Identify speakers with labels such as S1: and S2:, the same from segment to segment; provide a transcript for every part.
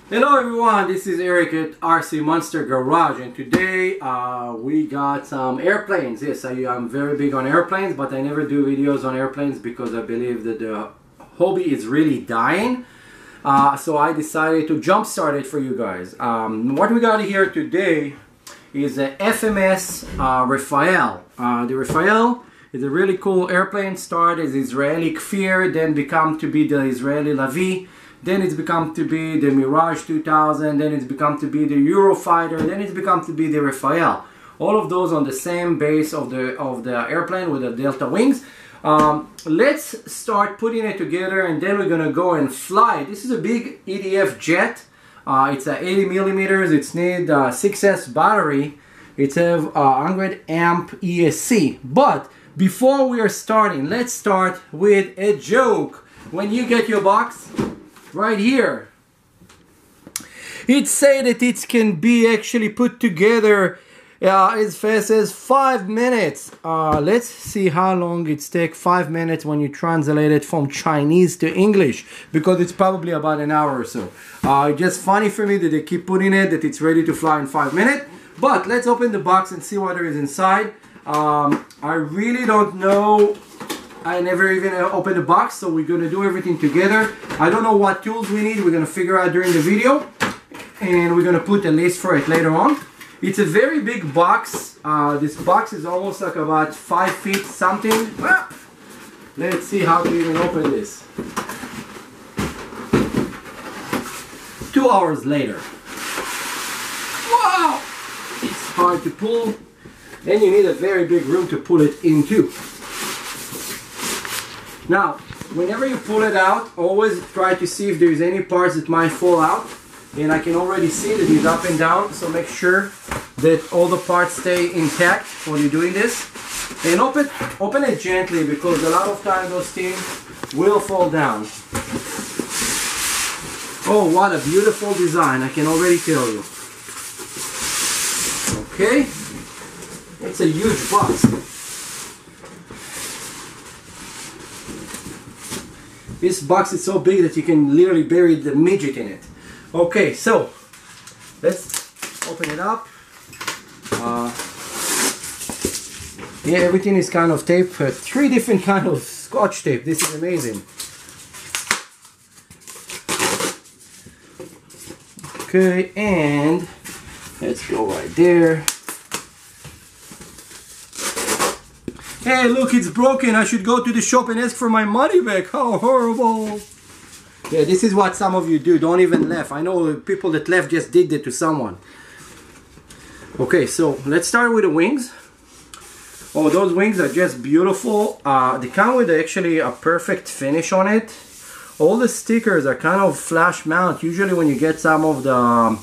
S1: Hello everyone, this is Eric at RC Monster Garage, and today we got some airplanes. Yes, I'm very big on airplanes, but I never do videos on airplanes because I believe that the hobby is really dying. So I decided to jumpstart it for you guys. What we got here today is a FMS Rafale. The Rafale is a really cool airplane. Started as Israeli Kfir, then become to be the Israeli Lavi. Then it's become to be the Mirage 2000, then it's become to be the Eurofighter, then it's become to be the Rafale. All of those on the same base of the airplane with the delta wings. Let's start putting it together, and then we're gonna go and fly. This is a big EDF jet. It's a 80 millimeters. It's need 6S battery. It's a 100 amp ESC. But before we are starting, let's start with a joke. When you get your box, right here, it say that it can be actually put together as fast as 5 minutes. Let's see how long it takes 5 minutes when you translate it from Chinese to English, because it's probably about an hour or so. Just funny for me that they keep putting it that it's ready to fly in 5 minutes. But let's open the box and see what there is inside. I really don't know. I never even opened the box, so we're gonna do everything together. I don't know what tools we need. We're gonna figure out during the video, and we're gonna put a list for it later on. It's a very big box. This box is almost like about 5 feet something. Let's see how to even open this. 2 hours later. Wow! It's hard to pull, and you need a very big room to pull it into. Now, whenever you pull it out, always try to see if there's any parts that might fall out. And I can already see that it's up and down, so make sure that all the parts stay intact when you're doing this. And open it gently, because a lot of times those things will fall down. Oh, what a beautiful design, I can already tell you. Okay, it's a huge box. This box is so big that you can literally bury the midget in it. Okay, so let's open it up. Yeah, everything is kind of taped. 3 different kind of Scotch tape. This is amazing. Okay, and let's go right there. Hey, look, it's broken. I should go to the shop and ask for my money back. How horrible. Yeah, this is what some of you do. Don't even laugh. I know people that laugh just did that to someone. Okay, so let's start with the wings. Oh, those wings are just beautiful. They come with actually a perfect finish on it. All the stickers are kind of flash mount. Usually when you get some of the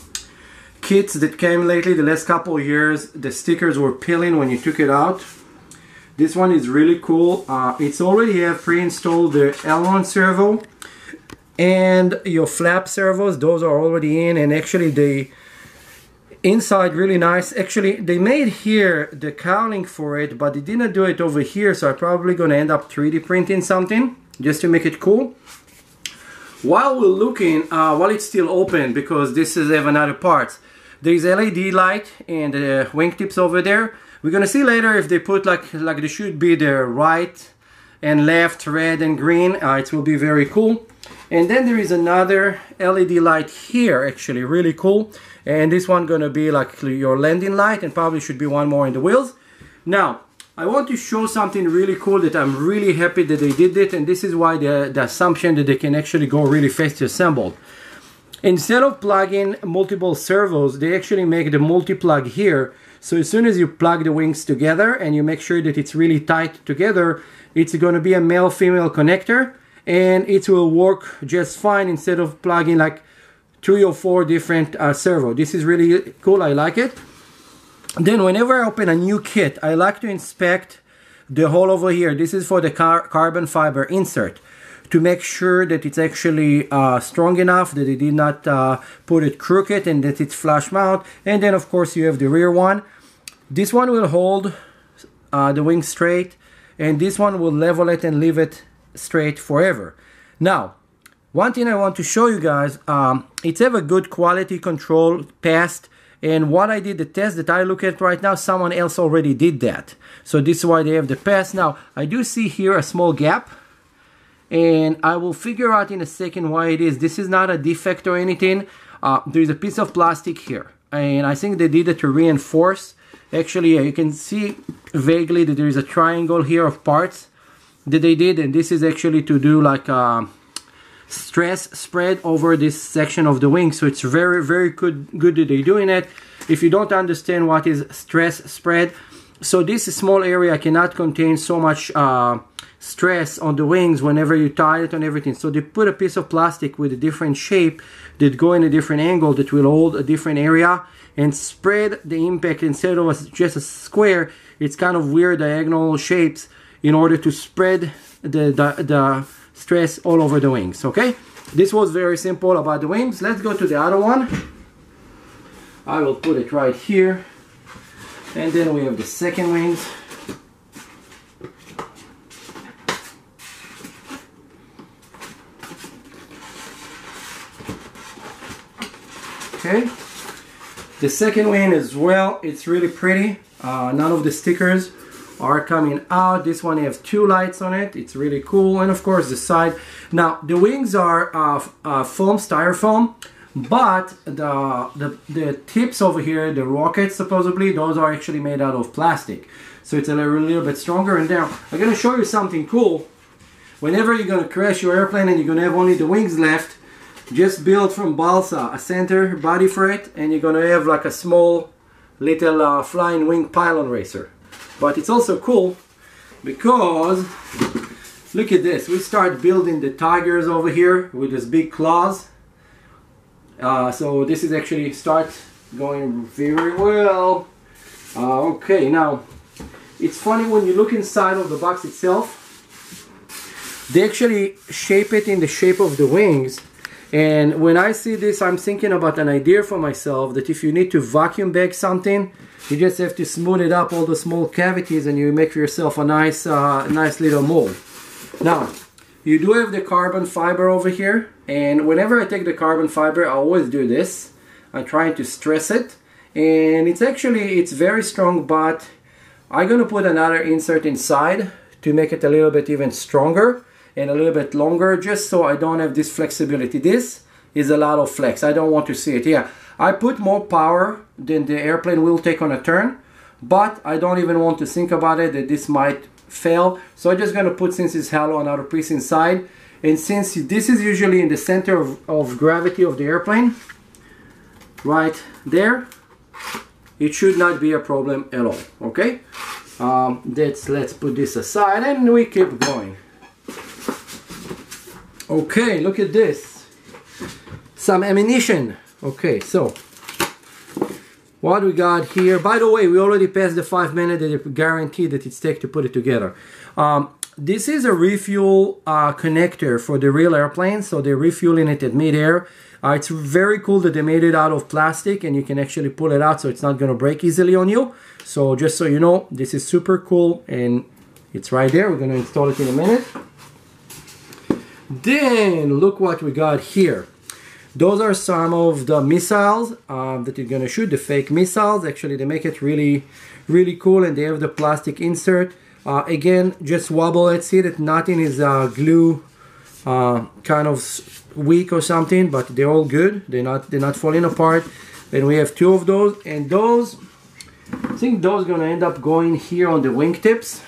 S1: kits that came lately, the last couple of years, the stickers were peeling when you took it out. This one is really cool. It's already have pre-installed the aileron servo and your flap servos. Those are already in, and actually the inside really nice. Actually, they made here the cowling for it, but they didn't do it over here, so I'm probably gonna end up 3D printing something just to make it cool. While we're looking, while it's still open, because this is have another part, there's LED light and the wingtips over there. We're gonna see later if they put like they should be the right and left, red and green. It will be very cool. And then there is another LED light here, actually really cool. And this one gonna be like your landing light, and probably should be one more in the wheels. Now, I want to show something really cool that I'm really happy that they did it, and this is why the assumption that they can actually go really fast to assemble. Instead of plugging multiple servos, they actually make the multi-plug here. So as soon as you plug the wings together and you make sure that it's really tight together, it's going to be a male-female connector, and it will work just fine instead of plugging like 3 or 4 different servos. This is really cool, I like it. Then whenever I open a new kit, I like to inspect the hole over here. This is for the carbon fiber insert, to make sure that it's actually strong enough, that it did not put it crooked, and that it's flush mount. And then of course you have the rear one. This one will hold the wing straight, and this one will level it and leave it straight forever. Now, One thing I want to show you guys, it's have a good quality control passed, and what I did, the test that I look at right now, someone else already did that. So this is why they have the pass. Now, I do see here a small gap, and I will figure out in a second why it is. This is not a defect or anything. There's a piece of plastic here, and I think they did it to reinforce. Actually, you can see vaguely that there is a triangle here of parts that they did, and this is actually to do like a stress spread over this section of the wing. So it's very, very good that they're doing it. If you don't understand what is stress spread, so this small area cannot contain so much stress on the wings whenever you tie it and everything. So they put a piece of plastic with a different shape that go in a different angle that will hold a different area and spread the impact. Instead of just a square, it's kind of weird diagonal shapes in order to spread the stress all over the wings. Okay, this was very simple about the wings. Let's go to the other one. I will put it right here, and then we have the second wings. Okay, the second wing as well, it's really pretty. None of the stickers are coming out. This one has 2 lights on it. It's really cool. And of course the side. Now the wings are foam, styrofoam, but the tips over here, the rockets supposedly, those are actually made out of plastic. So it's a little bit stronger. And now I'm going to show you something cool. Whenever you're going to crash your airplane and you're going to have only the wings left, just build from balsa a center body for it, and you're going to have like a small little flying wing pylon racer. But it's also cool because look at this. We start building the tigers over here with these big claws. So this is actually start going very well. Okay, now it's funny when you look inside of the box itself. They actually shape it in the shape of the wings. And when I see this, I'm thinking about an idea for myself that if you need to vacuum bag something, you just have to smooth it up all the small cavities and you make for yourself a nice little mold. Now, you do have the carbon fiber over here, and whenever I take the carbon fiber, I always do this. I'm trying to stress it, and it's very strong, but I'm gonna put another insert inside to make it a little bit even stronger and a little bit longer, just so I don't have this flexibility. This is a lot of flex. I don't want to see it. Yeah, I put more power than the airplane will take on a turn, but I don't even want to think about it that this might fail. So I'm just going to put, since it's hollow, another piece inside. And since this is usually in the center of gravity of the airplane, right there, it should not be a problem at all. Okay, let's put this aside and we keep going. Okay, look at this. Some ammunition. Okay, so what we got here. By the way, we already passed the 5 minutes that it guaranteed that it's take to put it together. This is a refuel connector for the real airplane, so they're refueling it at mid-air. It's very cool that they made it out of plastic and you can actually pull it out so it's not going to break easily on you. So just so you know, this is super cool and it's right there. We're going to install it in a minute. Then look what we got here. Those are some of the missiles that you're gonna shoot, the fake missiles. Actually, they make it really, really cool, and they have the plastic insert. Again, just wobble it. See that nothing is glue kind of weak or something, but they're all good. They're not falling apart. Then we have 2 of those, and those, I think those gonna end up going here on the wingtips.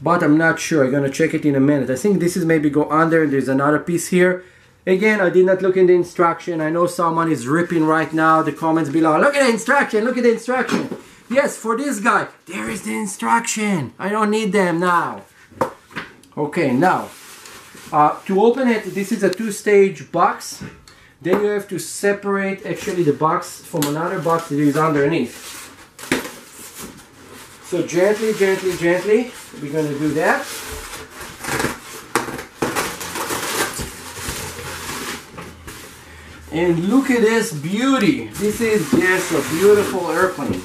S1: But I'm not sure. I'm gonna check it in a minute. I think this is maybe go under. There's another piece here. Again, I did not look in the instruction. I know someone is ripping right now the comments below. Look at the instruction. Look at the instruction. Yes, for this guy, there is the instruction. I don't need them now. Okay, now to open it, this is a 2-stage box. Then you have to separate actually the box from another box that is underneath. So gently, gently, gently, we're going to do that. And look at this beauty. This is just a beautiful airplane.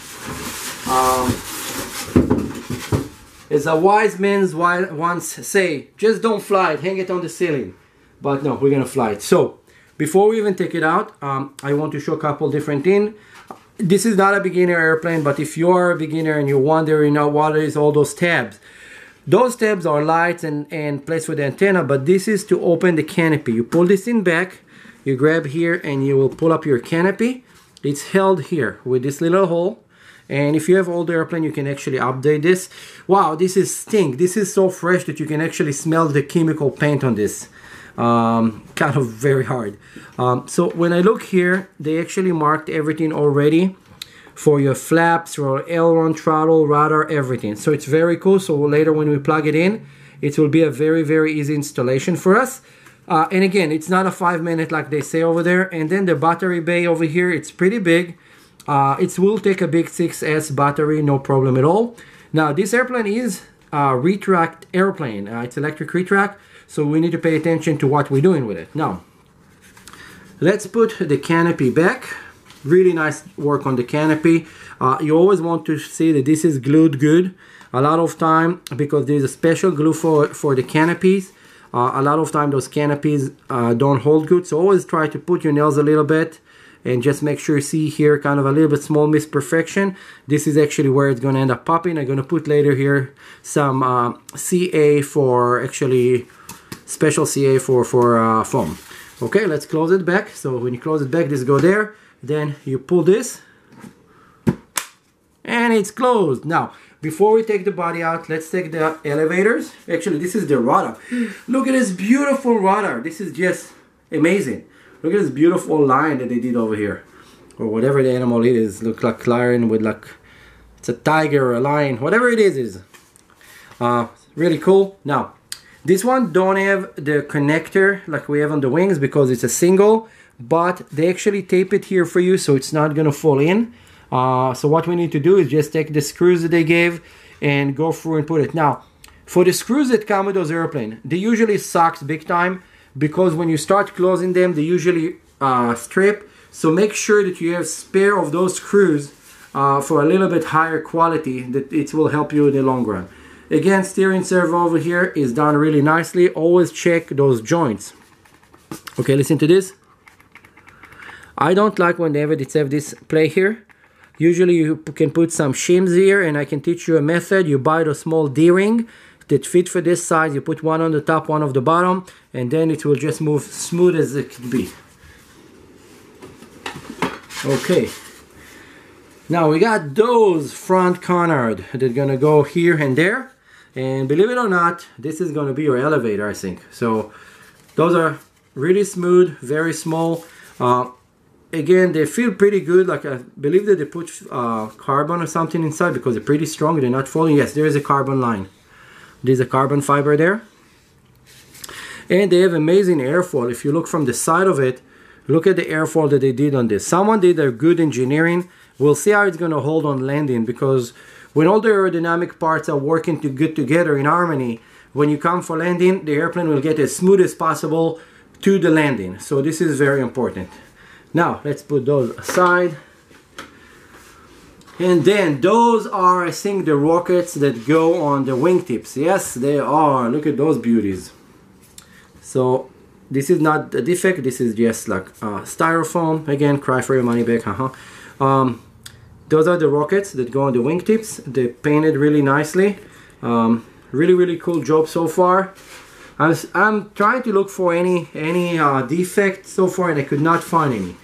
S1: As a wise man once say, just don't fly it, hang it on the ceiling. but no, we're gonna fly it. So before we even take it out, I want to show a couple different things. This is not a beginner airplane, but if you are a beginner and you're wondering, what is all those tabs? Those tabs are lights and place for the antenna, but this is to open the canopy. You pull this in back, you grab here, and you will pull up your canopy. It's held here with this little hole. And if you have older airplane, you can actually update this. Wow, this is stink. This is so fresh that you can actually smell the chemical paint on this. Kind of very hard. So when I look here, they actually marked everything already for your flaps, your aileron, throttle, rudder, everything. So it's very cool. So later when we plug it in, it will be a very, very easy installation for us. And again, it's not a 5-minute like they say over there. And then the battery bay over here, it's pretty big. It will take a big 6S battery, no problem at all. Now this airplane is a retract airplane. It's electric retract, so we need to pay attention to what we're doing with it. Now let's put the canopy back. Really nice work on the canopy. You always want to see that this is glued good. A lot of time, because there's a special glue for the canopies, a lot of time those canopies don't hold good, so always try to put your nails a little bit and just make sure you see here kind of a little bit small misperfection. This is actually where it's going to end up popping. I'm going to put later here some CA for actually special CA for foam. Okay, let's close it back. So when you close it back, this go there. Then you pull this and it's closed. Now before we take the body out, let's take the elevators. Actually, this is the rudder. Look at this beautiful rudder. This is just amazing. Look at this beautiful line that they did over here, or whatever the animal it is. Looks like lion with like, it's a tiger or a lion, whatever it is. Really cool. Now this one don't have the connector like we have on the wings because it's a single, but they actually tape it here for you so it's not gonna fall in. So what we need to do is just take the screws that they gave and go through and put it. Now for the screws that come with those airplanes, they usually sucks big time, because when you start closing them, they usually strip. So make sure that you have spare of those screws for a little bit higher quality, that it will help you in the long run. Again, steering servo over here is done really nicely. Always check those joints. Okay, listen to this. I don't like when they have this play here. Usually you can put some shims here, and I can teach you a method. You buy the small D-ring that fit for this size. You put one on the top, one on the bottom, and then it will just move smooth as it can be. Okay, now we got those front canard that are gonna go here and there, and believe it or not, this is gonna be your elevator, I think. So those are really smooth, very small. Again, they feel pretty good. Like I believe that they put carbon or something inside because they're pretty strong. They're not falling. Yes, there is a carbon line. There's a carbon fiber there. And they have amazing airfoil. If you look from the side of it, look at the airfoil that they did on this. Someone did a good engineering. We'll see how it's going to hold on landing, because when all the aerodynamic parts are working good together in harmony, when you come for landing, the airplane will get as smooth as possible to the landing. So this is very important. Now let's put those aside. And then those are, I think, the rockets that go on the wingtips. Yes, they are. Look at those beauties. So this is not a defect. This is just like styrofoam. Again, cry for your money back. Those are the rockets that go on the wingtips. They painted really nicely. Really cool job so far. I'm trying to look for any defect so far, and I could not find any.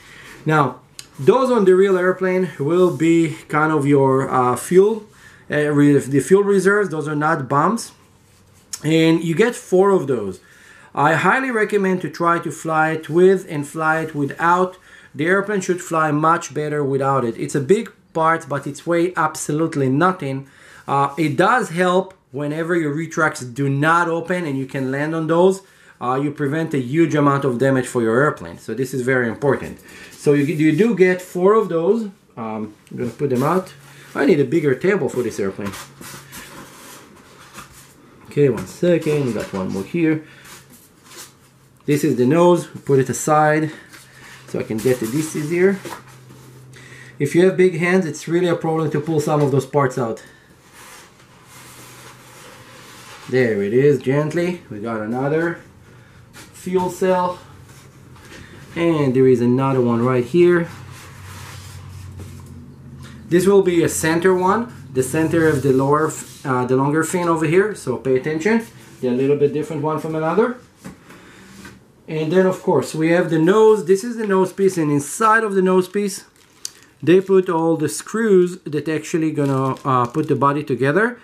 S1: Now, those on the real airplane will be kind of your fuel, the fuel reserves. Those are not bombs, and you get 4 of those. I highly recommend to try to fly it with and fly it without. The airplane should fly much better without it. It's a big part, but it's weighs absolutely nothing. It does help whenever your retracts do not open and you can land on those. You prevent a huge amount of damage for your airplane. So this is very important. So you do get 4 of those. I'm going to put them out. I need a bigger table for this airplane. Okay, 1 second. We got one more here. This is the nose. Put it aside so I can get the pieces here. If you have big hands, it's really a problem to pull some of those parts out. There it is, gently. We got another fuel cell, and there is another one right here. This will be a center one, the center of the lower, the longer fin over here, so pay attention. They're a little bit different one from another. And then of course we have the nose. This is the nose piece, and inside of the nose piece they put all the screws that actually gonna put the body together.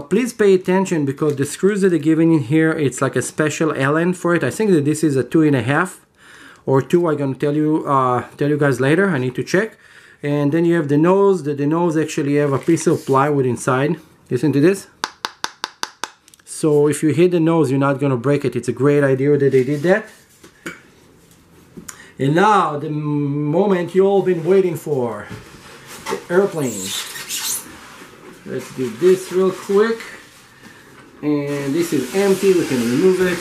S1: Please pay attention because the screws that are given in here, it's like a special Allen for it. I think that this is a 2.5 or 2. I'm gonna tell you guys later. I need to check. And then you have the nose. The nose actually have a piece of plywood inside. Listen to this. So if you hit the nose, you're not gonna break it. It's a great idea that they did that. And now the moment you all been waiting for, the airplane. Let's do this real quick. And this is empty, we can remove it.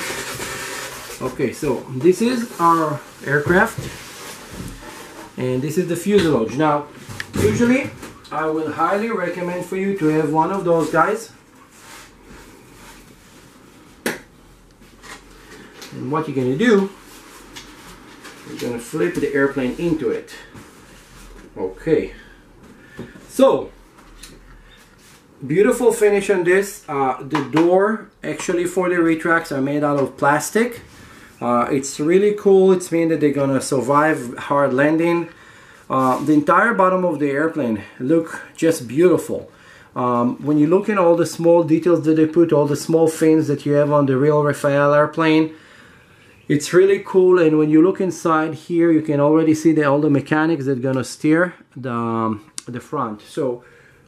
S1: Okay, so this is our aircraft. And this is the fuselage. Now, usually I will highly recommend for you to have one of those guys. And what you're gonna do, you're gonna flip the airplane into it. Okay. So, beautiful finish on this. The door actually for the retracts are made out of plastic. It's really cool. It's mean that they're gonna survive hard landing. The entire bottom of the airplane look just beautiful. When you look at all the small details that they put, all the small fins that you have on the real Rafale airplane, it's really cool. And when you look inside here, you can already see all the mechanics that are gonna steer the front. So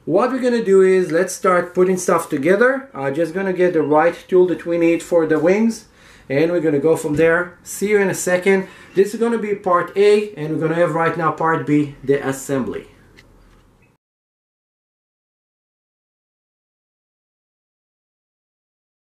S1: what we're gonna do is let's start putting stuff together. Just gonna get the right tool that we need for the wings, and we're gonna go from there. See you in a second. This is gonna be part A, and we're gonna have right now part B, the assembly.